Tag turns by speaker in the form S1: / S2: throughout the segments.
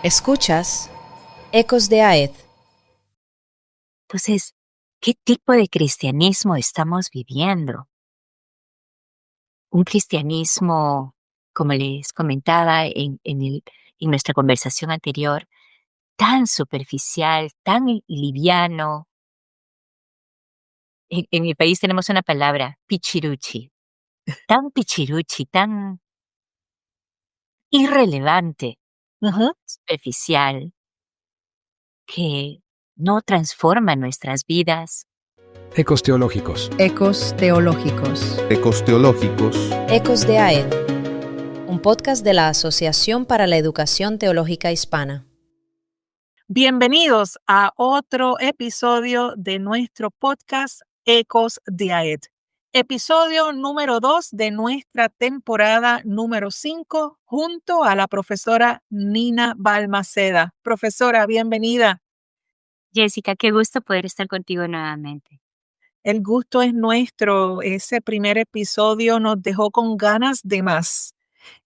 S1: Escuchas Ecos de Aed.
S2: Entonces, ¿qué tipo de cristianismo estamos viviendo? Un cristianismo, como les comentaba en nuestra conversación anterior, tan superficial, tan liviano. En mi país tenemos una palabra, pichiruchi, tan irrelevante,
S1: Ujú.
S2: superficial, que no transforma nuestras vidas.
S3: Ecos teológicos.
S1: Ecos teológicos.
S4: Ecos teológicos.
S1: Ecos de Aed, un podcast de la Asociación para la Educación Teológica Hispana.
S5: Bienvenidos a otro episodio de nuestro podcast Ecos de Aed. Episodio número 2 de nuestra temporada número 5 junto a la profesora Nina Balmaceda. Profesora, bienvenida.
S2: Jessica, qué gusto poder estar contigo nuevamente.
S5: El gusto es nuestro. Ese primer episodio nos dejó con ganas de más.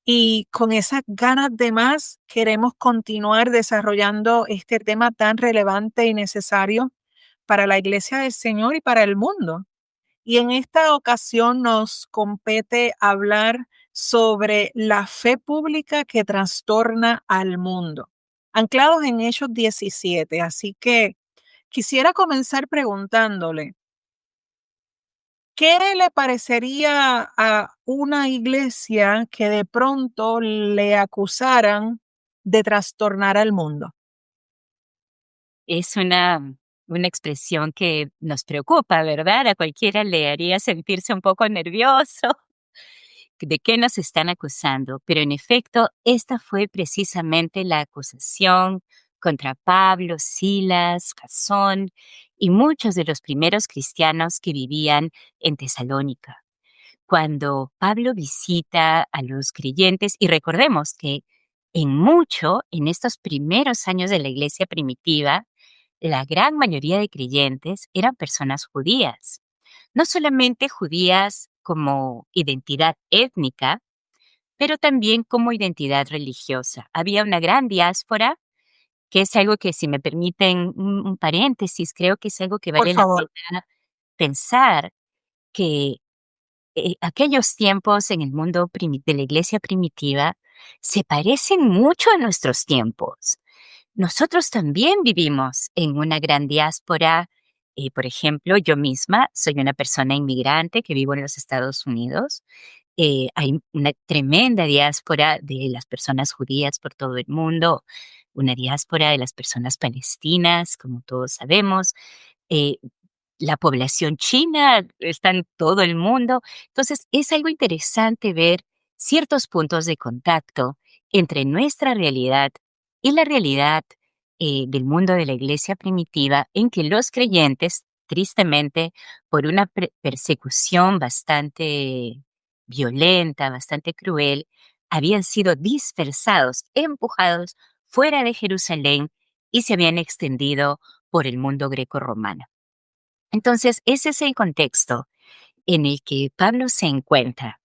S5: Y con esas ganas de más queremos continuar desarrollando este tema tan relevante y necesario para la Iglesia del Señor y para el mundo. Y en esta ocasión nos compete hablar sobre la fe pública que trastorna al mundo, anclados en Hechos 17. Así que quisiera comenzar preguntándole, ¿qué le parecería a una iglesia que de pronto le acusaran de trastornar al mundo?
S2: Es una expresión que nos preocupa, ¿verdad? A cualquiera le haría sentirse un poco nervioso. ¿De qué nos están acusando? Pero en efecto, esta fue precisamente la acusación contra Pablo, Silas, Jasón y muchos de los primeros cristianos que vivían en Tesalónica. Cuando Pablo visita a los creyentes, y recordemos que en estos primeros años de la iglesia primitiva, la gran mayoría de creyentes eran personas judías, no solamente judías como identidad étnica, pero también como identidad religiosa. Había una gran diáspora, que es algo que, si me permiten un paréntesis, creo que es algo que
S5: Por
S2: vale la
S5: favor.
S2: pena pensar, que aquellos tiempos en el mundo de la iglesia primitiva se parecen mucho a nuestros tiempos. Nosotros también vivimos en una gran diáspora. Por ejemplo, yo misma soy una persona inmigrante que vivo en los Estados Unidos. Hay una tremenda diáspora de las personas judías por todo el mundo, una diáspora de las personas palestinas, como todos sabemos. Eh, la población china está en todo el mundo. Entonces, es algo interesante ver ciertos puntos de contacto entre nuestra realidad y la realidad del mundo de la iglesia primitiva, en que los creyentes, tristemente, por una persecución bastante violenta, bastante cruel, habían sido dispersados, empujados fuera de Jerusalén y se habían extendido por el mundo greco-romano. Entonces, ese es el contexto en el que Pablo se encuentra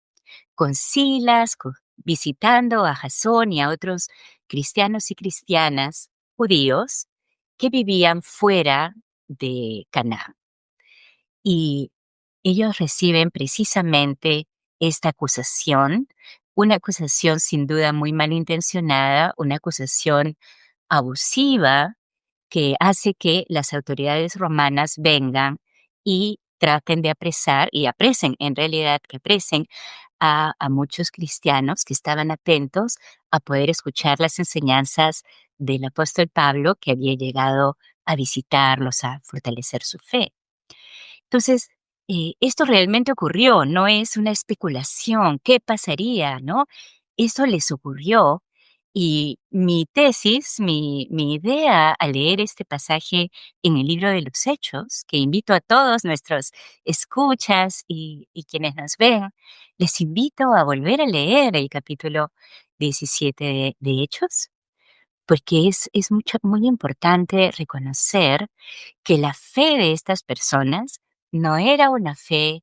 S2: con Silas, visitando a Jasón y a otros cristianos y cristianas judíos que vivían fuera de Canaán. Y ellos reciben precisamente esta acusación, una acusación sin duda muy malintencionada, una acusación abusiva, que hace que las autoridades romanas vengan y traten de apresar, y apresen, en realidad que apresen a muchos cristianos que estaban atentos a poder escuchar las enseñanzas del apóstol Pablo, que había llegado a visitarlos, a fortalecer su fe. Entonces, esto realmente ocurrió, no es una especulación. ¿Qué pasaría, no? Eso les ocurrió. Y mi tesis, mi idea al leer este pasaje en el libro de los Hechos, que invito a todos nuestros escuchas y quienes nos ven, les invito a volver a leer el capítulo 17 de Hechos, porque es muy importante reconocer que la fe de estas personas no era una fe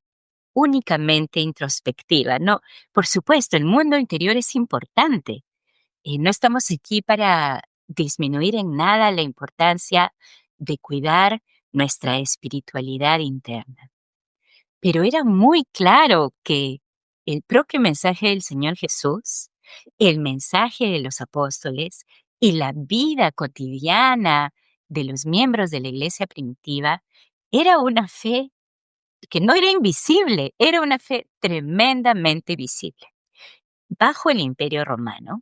S2: únicamente introspectiva. No, por supuesto, el mundo interior es importante. No estamos aquí para disminuir en nada la importancia de cuidar nuestra espiritualidad interna. Pero era muy claro que el propio mensaje del Señor Jesús, el mensaje de los apóstoles y la vida cotidiana de los miembros de la iglesia primitiva era una fe que no era invisible, era una fe tremendamente visible. Bajo el Imperio Romano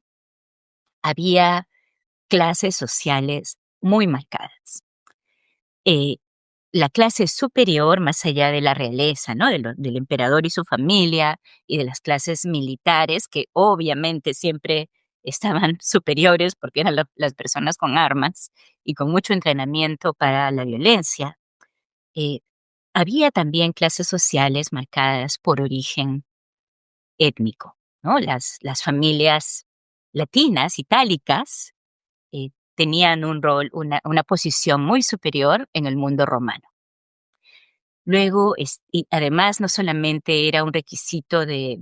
S2: había clases sociales muy marcadas. La clase superior, más allá de la realeza, ¿no? Del emperador y su familia, y de las clases militares, que obviamente siempre estaban superiores porque eran las personas con armas y con mucho entrenamiento para la violencia. eh, Había también clases sociales marcadas por origen étnico, ¿no? Las familias latinas, itálicas, tenían un rol, una posición muy superior en el mundo romano. Luego, y además, no solamente era un requisito de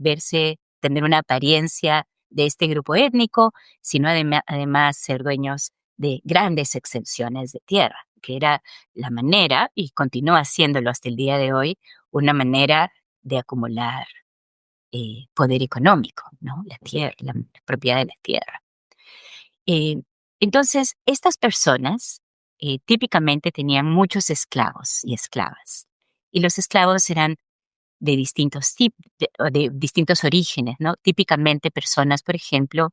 S2: tener una apariencia de este grupo étnico, sino además ser dueños de grandes extensiones de tierra, que era la manera, y continúa siéndolo hasta el día de hoy, una manera de acumular poder económico, ¿no? La tierra, la propiedad de la tierra. Eh, entonces, estas personas típicamente tenían muchos esclavos y esclavas. Y los esclavos eran de distintos de distintos orígenes, ¿no? Típicamente personas, por ejemplo,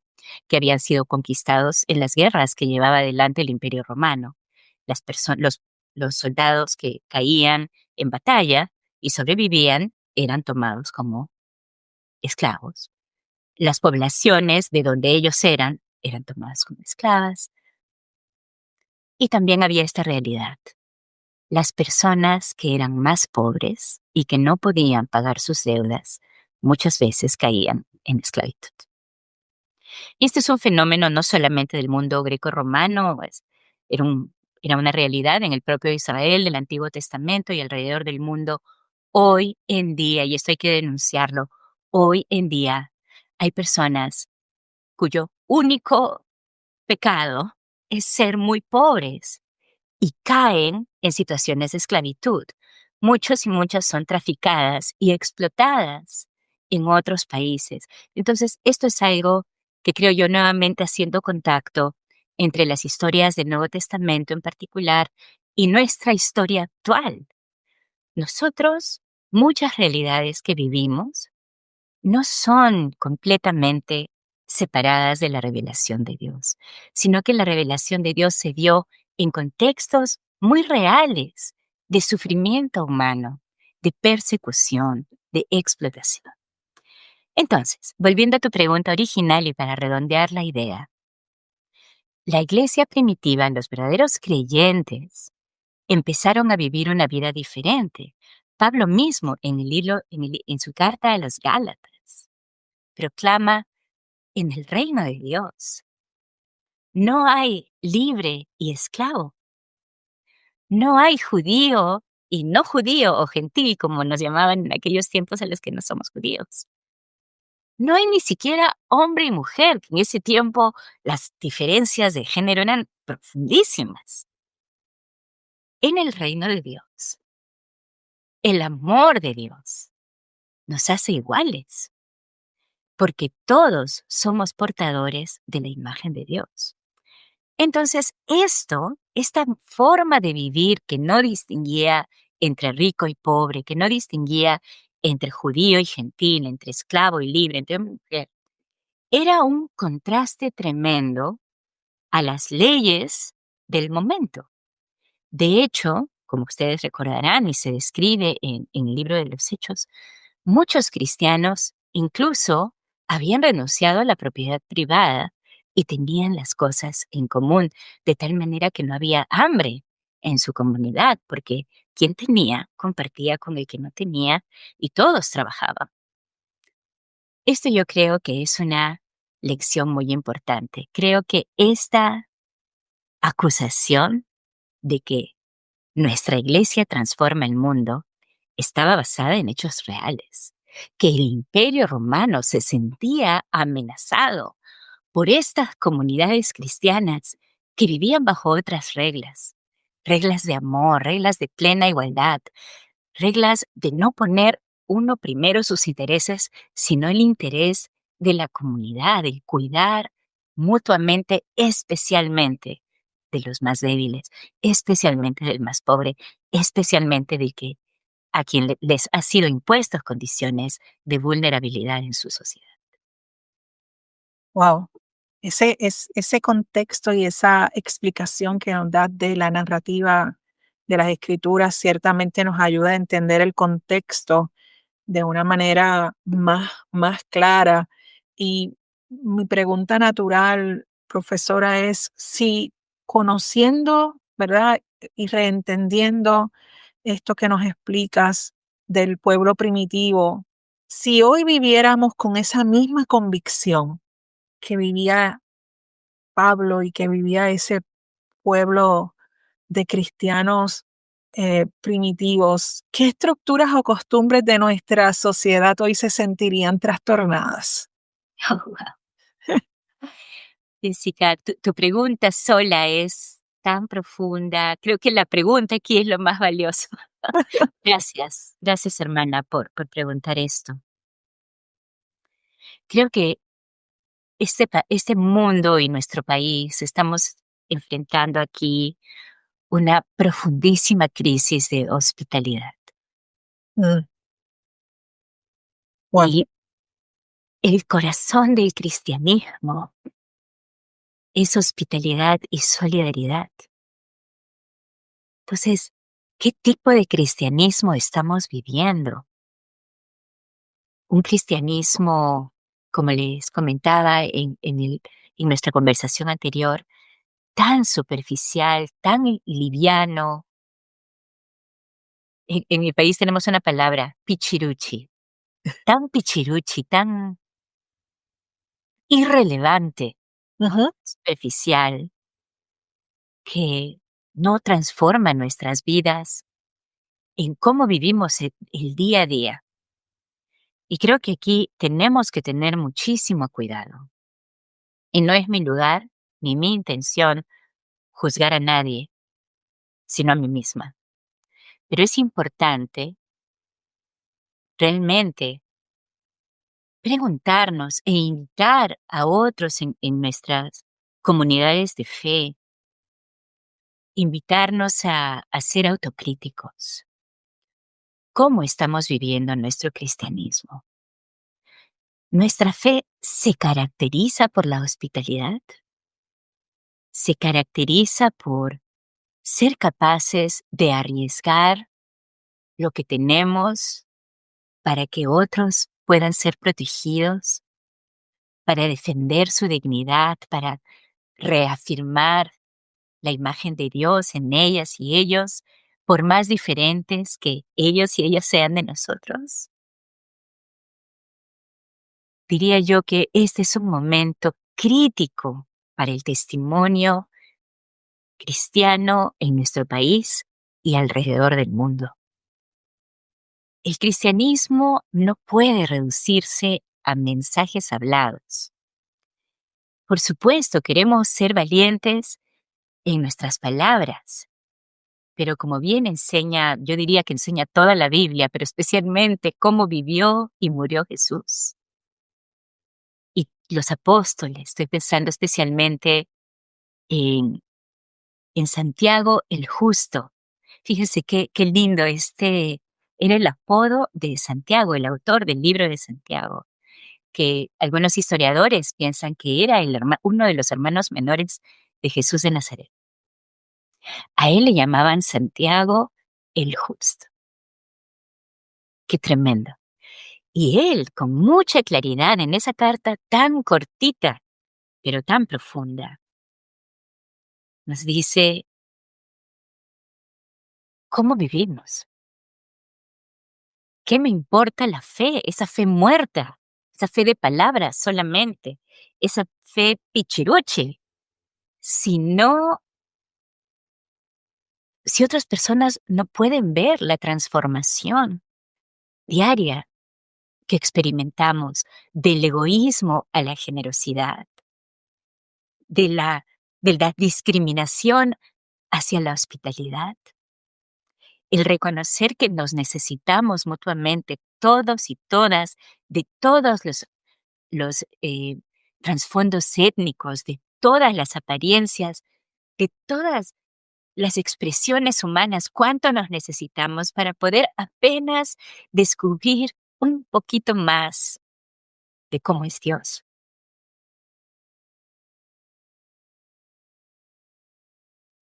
S2: que habían sido conquistados en las guerras que llevaba adelante el Imperio Romano. Los soldados que caían en batalla y sobrevivían eran tomados como esclavos. Las poblaciones de donde ellos eran tomadas como esclavas. Y también había esta realidad. Las personas que eran más pobres y que no podían pagar sus deudas, muchas veces caían en esclavitud. Y este es un fenómeno no solamente del mundo greco-romano, era, era una realidad en el propio Israel del Antiguo Testamento y alrededor del mundo hoy en día, y esto hay que denunciarlo, hoy en día hay personas cuyo único pecado es ser muy pobres y caen en situaciones de esclavitud. Muchos y muchas son traficadas y explotadas en otros países. Entonces, esto es algo que creo yo nuevamente haciendo contacto entre las historias del Nuevo Testamento en particular y nuestra historia actual. Nosotros, muchas realidades que vivimos no son completamente separadas de la revelación de Dios, sino que la revelación de Dios se dio en contextos muy reales de sufrimiento humano, de persecución, de explotación. Entonces, volviendo a tu pregunta original y para redondear la idea, la iglesia primitiva, los verdaderos creyentes, empezaron a vivir una vida diferente. Pablo mismo, en su carta a los Gálatas, proclama: en el reino de Dios no hay libre y esclavo. No hay judío y no judío o gentil, como nos llamaban en aquellos tiempos a los que no somos judíos. No hay ni siquiera hombre y mujer, que en ese tiempo las diferencias de género eran profundísimas. En el reino de Dios, el amor de Dios nos hace iguales, porque todos somos portadores de la imagen de Dios. Entonces, esta forma de vivir que no distinguía entre rico y pobre, que no distinguía entre judío y gentil, entre esclavo y libre, entre hombre y mujer, era un contraste tremendo a las leyes del momento. De hecho, como ustedes recordarán y se describe en el libro de los Hechos, muchos cristianos incluso habían renunciado a la propiedad privada y tenían las cosas en común, de tal manera que no había hambre en su comunidad, porque quien tenía compartía con el que no tenía y todos trabajaban. Esto yo creo que es una lección muy importante. Creo que esta acusación de que nuestra iglesia transforma el mundo estaba basada en hechos reales, que el Imperio Romano se sentía amenazado por estas comunidades cristianas que vivían bajo otras reglas de amor, reglas de plena igualdad, reglas de no poner uno primero sus intereses, sino el interés de la comunidad, de cuidar mutuamente, especialmente de los más débiles, especialmente del más pobre, especialmente de que a quien les ha sido impuestas condiciones de vulnerabilidad en su sociedad.
S5: Wow. Ese contexto y esa explicación que nos da de la narrativa de las escrituras ciertamente nos ayuda a entender el contexto de una manera más clara. Y mi pregunta natural, profesora, es si conociendo, ¿verdad? Y reentendiendo esto que nos explicas del pueblo primitivo, si hoy viviéramos con esa misma convicción que vivía Pablo y que vivía ese pueblo de cristianos primitivos, ¿qué estructuras o costumbres de nuestra sociedad hoy se sentirían trastornadas?
S2: Oh, wow. Jessica, tu pregunta sola es tan profunda. Creo que la pregunta aquí es lo más valioso. Gracias hermana por preguntar esto. Creo que este mundo y nuestro país estamos enfrentando aquí una profundísima crisis de hospitalidad.
S5: Mm, wow.
S2: Y el corazón del cristianismo es hospitalidad y solidaridad. Entonces, ¿qué tipo de cristianismo estamos viviendo? Un cristianismo, como les comentaba en nuestra conversación anterior, tan superficial, tan liviano. En mi país tenemos una palabra, pichiruchi, tan irrelevante,
S5: Ujú.
S2: superficial, que no transforma nuestras vidas en cómo vivimos el día a día. Y creo que aquí tenemos que tener muchísimo cuidado. Y no es mi lugar ni mi intención juzgar a nadie, sino a mí misma. Pero es importante realmente preguntarnos e invitar a otros en nuestras comunidades de fe, invitarnos a ser autocríticos. ¿Cómo estamos viviendo nuestro cristianismo? ¿Nuestra fe se caracteriza por la hospitalidad? ¿Se caracteriza por ser capaces de arriesgar lo que tenemos para que otros puedan ser protegidos, para defender su dignidad, para reafirmar la imagen de Dios en ellas y ellos, por más diferentes que ellos y ellas sean de nosotros? Diría yo que este es un momento crítico para el testimonio cristiano en nuestro país y alrededor del mundo. El cristianismo no puede reducirse a mensajes hablados. Por supuesto, queremos ser valientes en nuestras palabras, pero como bien enseña, yo diría que enseña toda la Biblia, pero especialmente cómo vivió y murió Jesús. Y los apóstoles, estoy pensando especialmente en, en Santiago el Justo. Fíjense qué lindo, era el apodo de Santiago, el autor del libro de Santiago, que algunos historiadores piensan que era uno de los hermanos menores de Jesús de Nazaret. A él le llamaban Santiago el Justo. Qué tremendo. Y él, con mucha claridad en esa carta tan cortita, pero tan profunda, nos dice cómo vivimos. ¿Qué me importa la fe? Esa fe muerta, esa fe de palabras solamente, esa fe pichiruche. Si no, si otras personas no pueden ver la transformación diaria que experimentamos del egoísmo a la generosidad, de la de la discriminación hacia la hospitalidad. El reconocer que nos necesitamos mutuamente, todos y todas, de todos los trasfondos étnicos, de todas las apariencias, de todas las expresiones humanas, cuánto nos necesitamos para poder apenas descubrir un poquito más de cómo es Dios.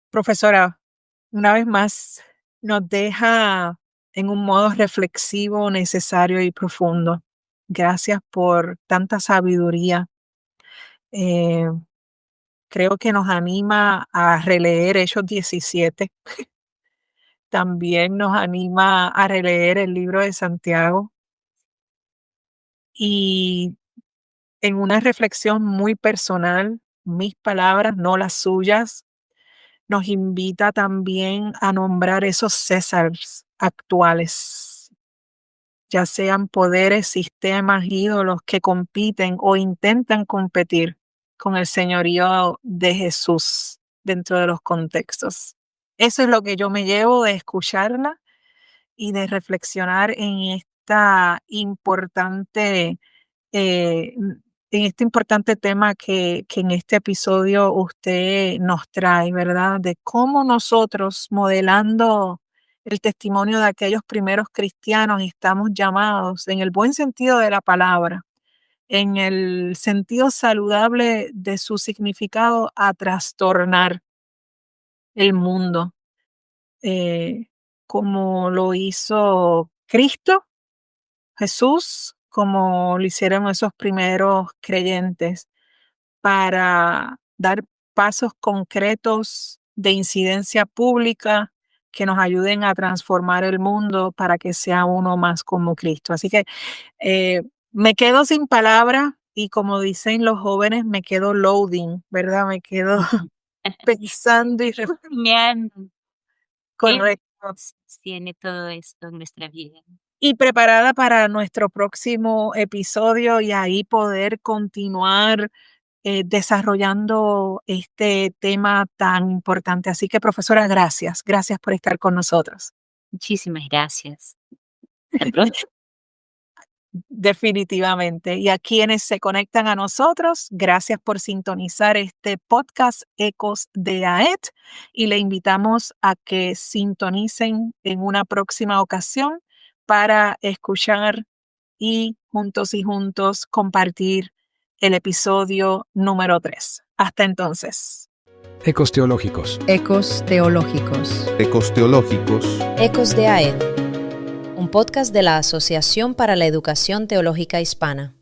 S5: Profesora, una vez más nos deja en un modo reflexivo, necesario y profundo. Gracias por tanta sabiduría. Creo que nos anima a releer Hechos 17. También nos anima a releer el libro de Santiago. Y en una reflexión muy personal, mis palabras, no las suyas, nos invita también a nombrar esos Césares actuales, ya sean poderes, sistemas, ídolos que compiten o intentan competir con el señorío de Jesús dentro de los contextos. Eso es lo que yo me llevo de escucharla y de reflexionar en este importante tema que en este episodio usted nos trae, ¿verdad? De cómo nosotros, modelando el testimonio de aquellos primeros cristianos, estamos llamados, en el buen sentido de la palabra, en el sentido saludable de su significado, a trastornar el mundo, como lo hizo Cristo, Jesús, como lo hicieron esos primeros creyentes, para dar pasos concretos de incidencia pública que nos ayuden a transformar el mundo para que sea uno más como Cristo. Así que me quedo sin palabras y, como dicen los jóvenes, me quedo loading, ¿verdad? Me quedo pensando y
S2: Rumiando.
S5: correcto.
S2: Tiene todo esto en nuestra vida.
S5: Y preparada para nuestro próximo episodio y ahí poder continuar desarrollando este tema tan importante. Así que, profesora, gracias. Gracias por estar con nosotros.
S2: Muchísimas gracias. Hasta pronto.
S5: Definitivamente. Y a quienes se conectan a nosotros, gracias por sintonizar este podcast Ecos de AET y le invitamos a que sintonicen en una próxima ocasión para escuchar y juntos compartir el episodio número 3. Hasta entonces.
S3: Ecos teológicos.
S1: Ecos teológicos.
S4: Ecos teológicos.
S1: Ecos de AED, un podcast de la Asociación para la Educación Teológica Hispana.